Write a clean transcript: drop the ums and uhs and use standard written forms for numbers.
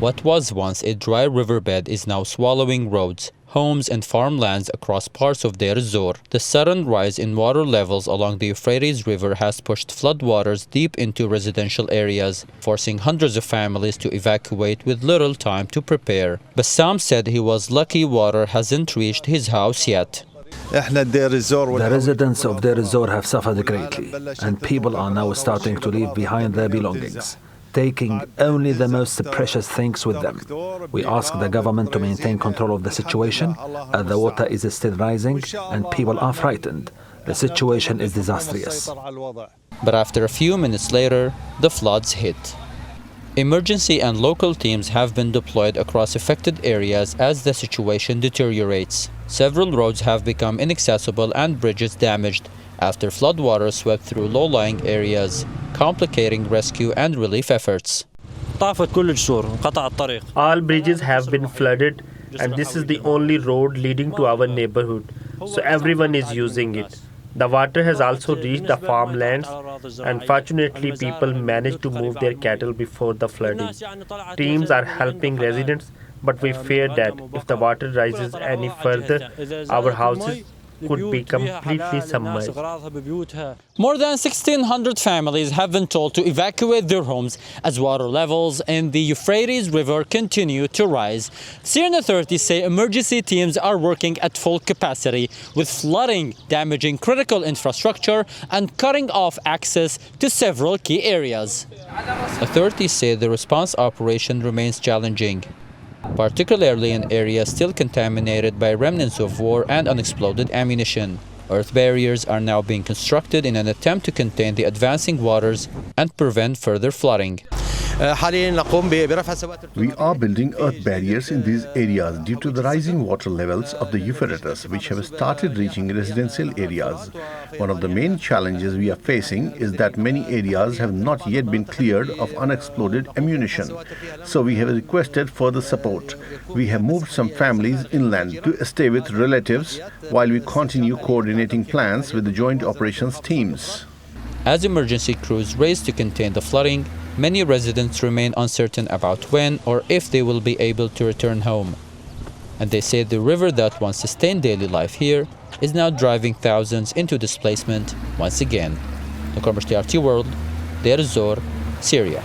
What was once a dry riverbed is now swallowing roads, homes and farmlands across parts of Deir Ezzor. The sudden rise in water levels along the Euphrates River has pushed floodwaters deep into residential areas, forcing hundreds of families to evacuate with little time to prepare. Bassam said he was lucky water hasn't reached his house yet. The residents of Deir Ezzor have suffered greatly, and people are now starting to leave behind their belongings, taking only the most precious things with them. We ask the government to maintain control of the situation, as the water is still rising and people are frightened. The situation is disastrous. But after a few minutes later, the floods hit. Emergency and local teams have been deployed across affected areas as the situation deteriorates. Several roads have become inaccessible and bridges damaged after floodwaters swept through low-lying areas, complicating rescue and relief efforts. All bridges have been flooded, and this is the only road leading to our neighborhood, so everyone is using it. The water has also reached the farmlands, and fortunately people managed to move their cattle before the flooding. Teams are helping residents, but we fear that if the water rises any further, our houses could be completely submerged. More than 1,600 families have been told to evacuate their homes as water levels in the Euphrates River continue to rise. Syrian authorities say emergency teams are working at full capacity, with flooding damaging critical infrastructure and cutting off access to several key areas. Authorities say the response operation remains challenging, particularly in areas still contaminated by remnants of war and unexploded ammunition. Earth barriers are now being constructed in an attempt to contain the advancing waters and prevent further flooding. We are building earth barriers in these areas due to the rising water levels of the Euphrates, which have started reaching residential areas. One of the main challenges we are facing is that many areas have not yet been cleared of unexploded ammunition. So we have requested further support. We have moved some families inland to stay with relatives while we continue coordinating plans with the joint operations teams. As emergency crews race to contain the flooding, many residents remain uncertain about when or if they will be able to return home. And they say the river that once sustained daily life here is now driving thousands into displacement once again. Nour Qormosh, TRT World, Deir Ezzor, Syria.